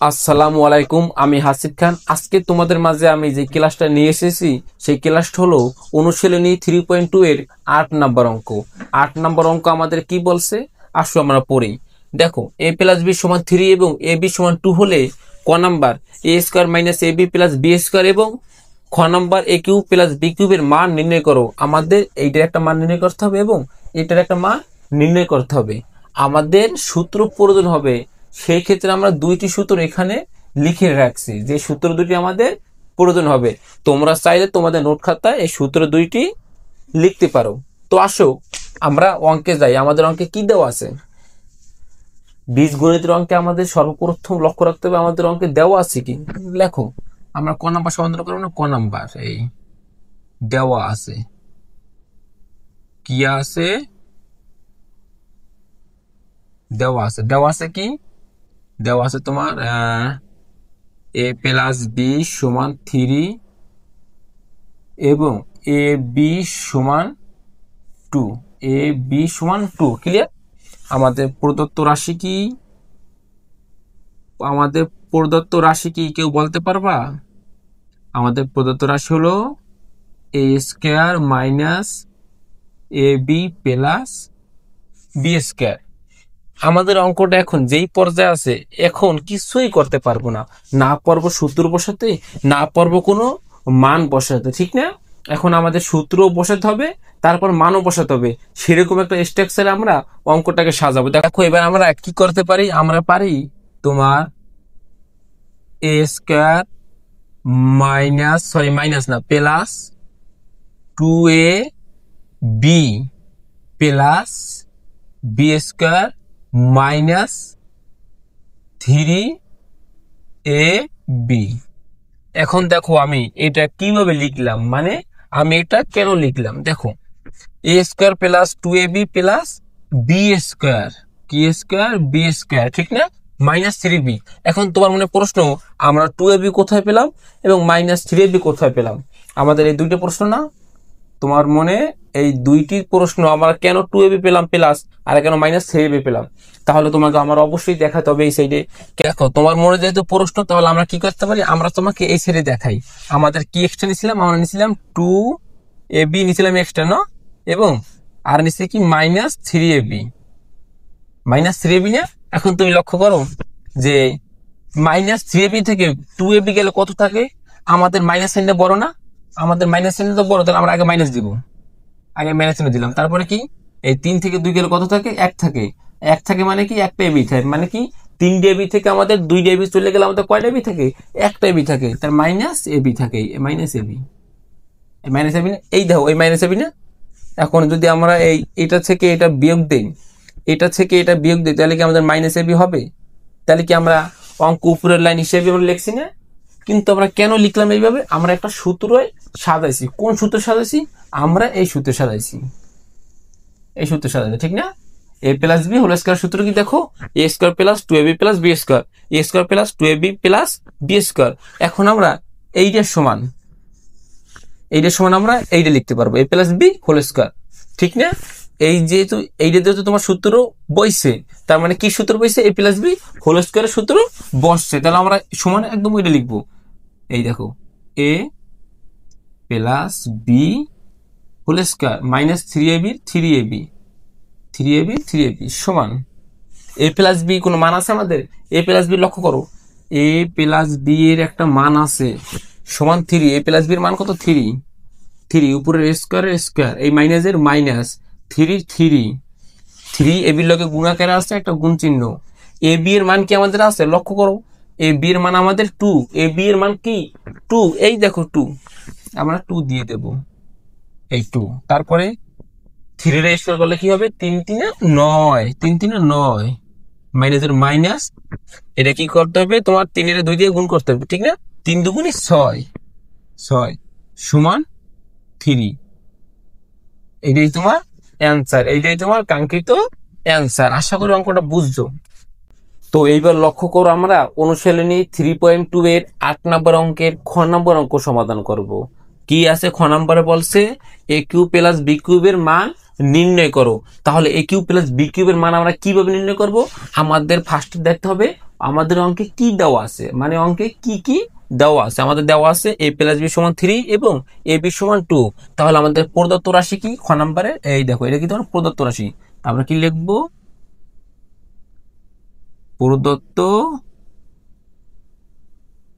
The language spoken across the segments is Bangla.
আসসালামু আলাইকুম, আমি হাসিব খান। আজকে তোমাদের মাঝে আমি যে ক্লাসটা নিয়ে এসেছি সেই ক্লাসটা হলো অনুশীলনী 3.2 এর 8 নম্বর অঙ্ক। 8 নম্বর অঙ্ক আমাদের কি বলছে আসো আমরা পড়ি। দেখো, a প্লাস বি সমান 3 এবং এ বি সমান 2 হলে ক number a square minus a b plus b square এবং খ number a cube plus b কিউবের মান নির্ণয় করো। আমাদের এইটার একটা মান নির্ণয় করতে হবে এবং এটার একটা মান নির্ণয় করতে হবে। আমাদের সূত্র প্রয়োজন হবে, সেই ক্ষেত্রে আমরা দুইটি সূত্র এখানে লিখে রাখছি, যে সূত্র দুটি আমাদের প্রয়োজন হবে। তোমরা চাইলে তোমাদের নোট খাতায় এই সূত্র দুইটি লিখতে পারো। তো আসো আমরা অঙ্কে যাই। আমাদের অঙ্কে কি দেওয়া আছে? বীজগণিতের অঙ্কে আমাদের সর্বপ্রথম লক্ষ্য রাখতে হবে আমাদের অঙ্কে দেওয়া আছে কি। লেখো, আমরা ক নাম্বার সমাধান করবো না, ক নাম্বার এই দেওয়া আছে। কি আছে? দেওয়া আছে। দেওয়া আছে কি? দেওয়া আছে তোমার এ প্লাস বি সমান 3 এবং এ বি সমান 2। এ বি সমান 2 ক্লিয়ার। আমাদের প্রদত্ত রাশি কি? আমাদের প্রদত্ত রাশি কি কেউ বলতে পারবা? আমাদের প্রদত্ত রাশি হলো এ square minus a b plus b square. আমাদের অঙ্কটা এখন যেই পর্যায়ে আছে, এখন কিছুই করতে পারবো না। না পারবো সূত্র বসাতে, না পারবো কোনো মান বসাতে, ঠিক না? এখন আমাদের সূত্র বসাতে হবে, তারপর মানও বসাতে হবে। সেরকম একটা স্ট্রাকচারে আমরা অঙ্কটাকে সাজাবো। দেখো এবার আমরা কি করতে পারি, আমরা পারি তোমার এ স্কোয়ার মাইনাস না plus 2a b plus b square minus 3ab। এখন দেখো আমি এটা কিভাবে লিখলাম, মানে আমি এটা কেন লিখলাম। দেখো, a square plus 2ab plus b square, কি স্কোয়ার বি স্কোয়ার, ঠিক না, মাইনাস 3b। এখন তোমার মনে প্রশ্ন, আমরা 2ab কোথায় পেলাম এবং মাইনাস 3ab কোথায় পেলাম? আমাদের এই দুইটা প্রশ্ন না তোমার মনে? এই দুইটি প্রশ্ন, আমরা কেন 2ab পেলাম প্লাস আর কেন মাইনাস 3ab পেলাম? তাহলে তোমাকে আমার অবশ্যই দেখাতে হবে এই সাইডে। দেখো তোমার মনে যেহেতু প্রশ্ন, তাহলে আমরা কি করতে পারি, আমরা তোমাকে এই সাইডে দেখাই। আমাদের কি এক্সট্রা নিছিলাম? আমরা নিছিলাম 2ab নিছিলাম এক্সট্রা, না? এবং আর নিচে কি মাইনাস 3ab, মাইনাস 3ab না? এখন তুমি লক্ষ্য করো যে মাইনাস 3ab থেকে 2ab গেলে কত থাকে? আমাদের মাইনাস সাইনটা বড় না? আমাদের মাইনাস সাইনটা তো বড়, তাহলে আমরা আগে মাইনাস দিব। আগে মাইনাস চিহ্ন দিলাম, তারপরে কি এই 3 থেকে 2 গেলে কত থাকে? 1 থাকে। 1 থাকে মানে কি একটা এবি থাকে, মানে কি 3 এবি থেকে আমাদের 2 এবি চলে গেলে আমাদের কয়টা এবি থাকে? একটা এবি থাকে, তার মাইনাস এবি থাকে, মাইনাস এবি। মাইনাস এবি না? এই দেখো এই মাইনাস এবি না? এখন যদি আমরা এটা থেকে এটা বিয়োগ দেই, এটা থেকে এটা বিয়োগ দিই, তাহলে কি আমাদের মাইনাস এবি হবে? তাহলে কি আমরা অঙ্ক উপরের লাইন হিসেবে আমরা লিখছি না? কিন্তু আমরা কেন লিখলাম এইভাবে? আমরা একটা সূত্র সাজাইছি। কোন সূত্র সাজাইছি? আমরা এই সূত্রে সাজাইছি, এই সূত্রে সাজাইছি, ঠিক না? A plus b whole square সূত্র কি? দেখো, a square plus 2ab plus b square, a square plus 2ab plus b square. এখন আমরা এইটার সমান আমরা এইটা লিখতে পারবো, a plus b whole square, ঠিক না? এই যেহেতু এইটা যেহেতু তোমার সূত্র বইছে, তার মানে কি সূত্র বইছে? এ প্লাস বি হোল স্কয়ারের সূত্র বসছে, তাহলে আমরা সমান একদম ওইটা লিখবো। এই দেখো, a plus b whole square minus 3ab সমান এ প্লাস বি। কোনো মান আছে আমাদের? এ প্লাস বি লক্ষ্য করো, এ প্লাস বি এর একটা মান আছে সমান 3। এ প্লাস বি এর মান কত? 3। উপরের স্কয়ার, এই মাইনাসের মাইনাস 3 এ বির লগে গুণাকারে আছে একটা গুণ চিহ্ন। এ বি এর মান কি আমাদের আছে? লক্ষ্য করো, এ বি এর মান আমাদের 2। এ বি এর মান কি? 2। এই দেখো 2, আমরা 2 দিয়ে দেব, এই 2। তারপরে 3 এর স্কয়ার করলে কি হবে? 3 3 9, 3 3 9 মাইনাসের মাইনাস। এটা কি করতে হবে? তোমার 3 এর 2 দিয়ে গুণ করতে হবে, ঠিক না? 3 দুগুণে 6 সমান 3। এইটাই তোমার অ্যান্সার, এইটাই তোমার কাঙ্ক্ষিত অ্যান্সার। আশা করি অঙ্কটা বুঝছো। তো এইবার লক্ষ্য করো, আমরা অনুশীলনী 3.2 এর 8 নম্বর অঙ্কের খ নম্বর অঙ্ক সমাধান করব। কি আছে খ নম্বরে? বলছে এ কিউব প্লাস বি কিউবের মান নির্ণয় করো। তাহলে এ কিউব প্লাস বি কিউবের মান আমরা কিভাবে নির্ণয় করব? আমাদের ফার্স্ট দেখতে হবে আমাদের অঙ্কে কি দেওয়া আছে, মানে অঙ্কে কি কি দেওয়া আছে। আমাদের দেওয়া আছে a প্লাস বি সমান 3 এবং এ বি সমান 2। তাহলে আমাদের প্রদত্ত রাশি কি খ নাম্বারে, এই দেখো এটা কি তোমার প্রদত্ত রাশি। আমরা কি লিখবো, প্রদত্ত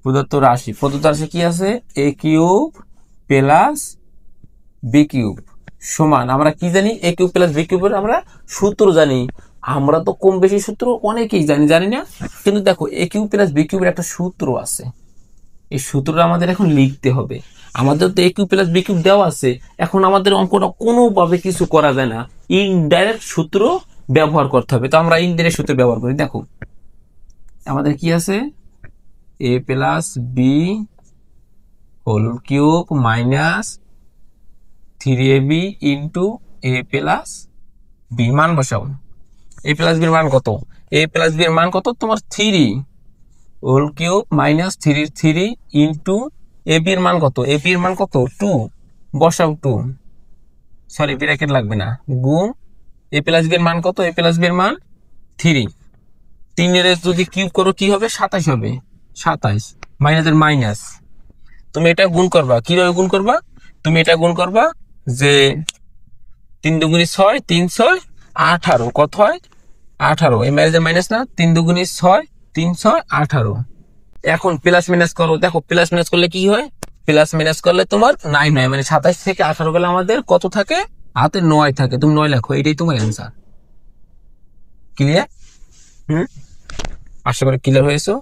প্রদত্ত রাশি। প্রদত্ত রাশি কি আছে, এ কিউব প্লাস বি কিউব সমান, আমরা কি জানি, এ কিউব প্লাস বি কিউবের আমরা সূত্র জানি। আমরা তো কম বেশি সূত্র অনেকেই জানি, জানি না, কিন্তু দেখো এ কিউব প্লাস বি কিউবের একটা সূত্র আছে, এই সূত্রটা আমাদের এখন লিখতে হবে। আমাদের তো এ কিউব প্লাস বি কিউব দেওয়া আছে, এখন আমাদের অঙ্কটা কোনোভাবে কিছু করা যায় না, ইনডাইরেক্ট সূত্র ব্যবহার করতে হবে। তো আমরা ইনডাইরেক্ট সূত্র ব্যবহার করি। দেখো আমাদের কি আছে, a plus b whole cube minus 3ab into a plus b, মান বসাও। এ প্লাস বির মান কত, এ প্লাস বির মান কত তোমার 3 হোল কিউব মাইনাস 3 ইন্টু এ বির মান কত, এ বির মান কত 2, বসাও 2, সরি ব্র্যাকেট লাগবে না, গুণ এ প্লাস বির মান কত, এ প্লাস বির মান 3, 3 এর যদি কিউব করো কি হবে, 27 হবে, 27 মাইনাসের মাইনাস। তুমি এটা গুণ করবা, কিভাবে গুণ করবা, তুমি এটা গুণ করবা যে 3 দুগুণী 6, 3 6 18, কত হয় 18, এই মাইনাসের মাইনাস না, 3 দুগুণী 6, 3 6 18। এখন প্লাস মাইনাস করো, দেখো প্লাস মাইনাস করলে কি হয়, প্লাস মাইনাস করলে তোমার 9 9, মানে 27 থেকে 18 গেলে আমাদের কত থাকে, হাতে 9 থাকে, তুমি 9 লেখো, এটাই তোমার অ্যান্সার। ক্লিয়ার? আশা করি ক্লিয়ার হয়েছে।